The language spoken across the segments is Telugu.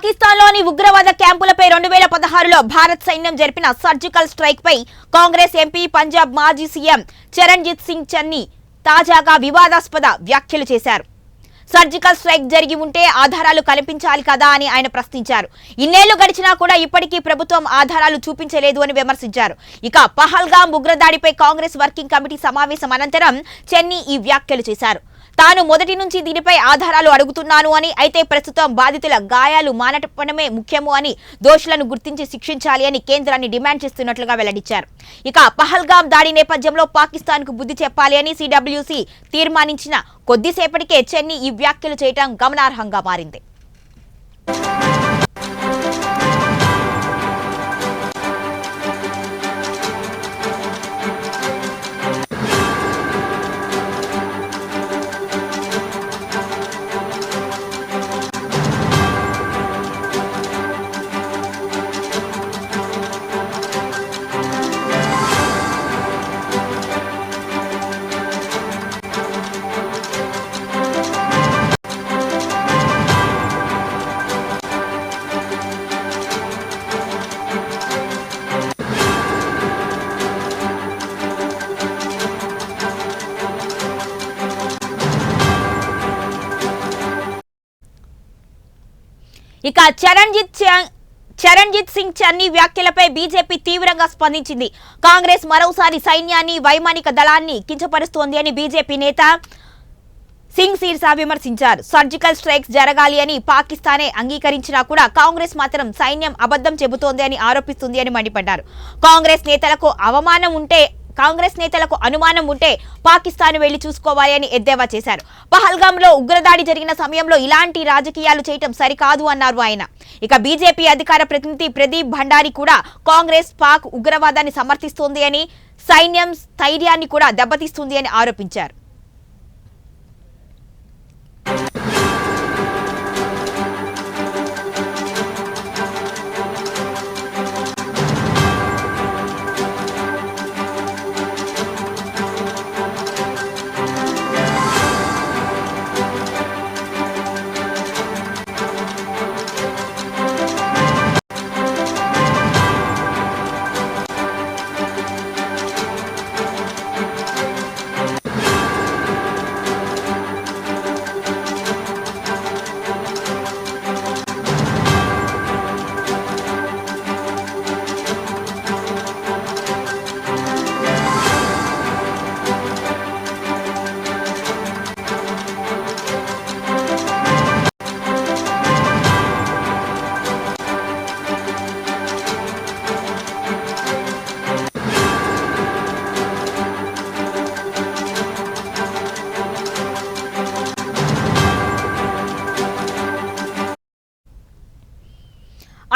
పాకిస్తాన్లోని ఉగ్రవాద క్యాంపులపై 2016లో భారత్ సైన్యం జరిపిన సర్జికల్ స్ట్రైక్ పై కాంగ్రెస్ ఎంపీ పంజాబ్ మాజీ సీఎం చరణ్జీత్ సింగ్ చన్నీ తాజాగా వివాదాస్పద వ్యాఖ్యలు చేశారు. సర్జికల్ స్ట్రైక్ జరిగి ఉంటే ఆధారాలు కల్పించాలి కదా అని ఆయన ప్రశ్నించారు. ఇన్నేళ్లు గడిచినా కూడా ఇప్పటికీ ప్రభుత్వం ఆధారాలు చూపించలేదు అని విమర్శించారు. ఇక పహల్గామ్ ఉగ్రదాడిపై కాంగ్రెస్ వర్కింగ్ కమిటీ సమావేశం అనంతరం చన్నీ ఈ వ్యాఖ్యలు చేశారు. తాను మొదటి నుంచి దీనిపై ఆధారాలు అడుగుతున్నాను అని, అయితే ప్రస్తుతం బాధితుల గాయాలు మానటమే ముఖ్యము అని, దోషులను గుర్తించి శిక్షించాలి అని కేంద్రాన్ని డిమాండ్ చేస్తున్నట్లుగా వెల్లడించారు. ఇక పహల్గామ్ దాడి నేపథ్యంలో పాకిస్తాన్కు బుద్ధి చెప్పాలి అని సిడబ్ల్యూసీ తీర్మానించిన కొద్దిసేపటికే చన్నీ ఈ వ్యాఖ్యలు చేయడం గమనార్హంగా మారింది. ఇక చరణ్జీత్ సింగ్ చన్నీ వ్యాఖ్యలపై బీజేపీ తీవ్రంగా స్పందించింది. కాంగ్రెస్ మరోసారి సైన్యాన్ని, వైమానిక దళాన్ని కించపరుస్తోంది అని బీజేపీ నేత సింగ్ సిర్సా విమర్శించారు. సర్జికల్ స్ట్రైక్స్ జరగాలి అని పాకిస్తానే అంగీకరించినా కూడా కాంగ్రెస్ మాత్రం సైన్యం అబద్ధం చెబుతోంది అని ఆరోపిస్తుంది అని మండిపడ్డారు. కాంగ్రెస్ నేతలకు అనుమానం ఉంటే పాకిస్తాన్ వెళ్లి చూసుకోవాలి అని ఎద్దేవా చేశారు. పహల్గామ్లో ఉగ్రదాడి జరిగిన సమయంలో ఇలాంటి రాజకీయాలు చేయటం సరికాదు అన్నారు ఆయన. ఇక బీజేపీ అధికార ప్రతినిధి ప్రదీప్ భండారీ కూడా కాంగ్రెస్ పాక్ ఉగ్రవాదాన్ని సమర్థిస్తోంది అని, సైన్యం స్థైర్యాన్ని కూడా దెబ్బతీస్తుంది అని ఆరోపించారు.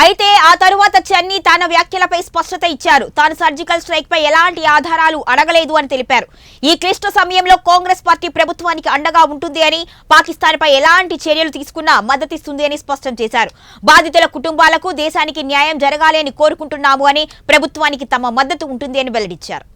అయితే ఆ తరువాత చన్నీ తన వ్యాఖ్యలపై స్పష్టత ఇచ్చారు. తాను సర్జికల్ స్ట్రైక్ పై ఎలాంటి ఆధారాలు అడగలేదు అని తెలిపారు. ఈ క్లిష్ట సమయంలో కాంగ్రెస్ పార్టీ ప్రభుత్వానికి అండగా ఉంటుంది అని, పాకిస్తాన్ పై ఎలాంటి చర్యలు తీసుకున్నా మద్దతిస్తుంది అని స్పష్టం చేశారు. బాధితుల కుటుంబాలకు, దేశానికి న్యాయం జరగాలి అని కోరుకుంటున్నాము అని, ప్రభుత్వానికి తమ మద్దతు ఉంటుంది అని వెల్లడించారు.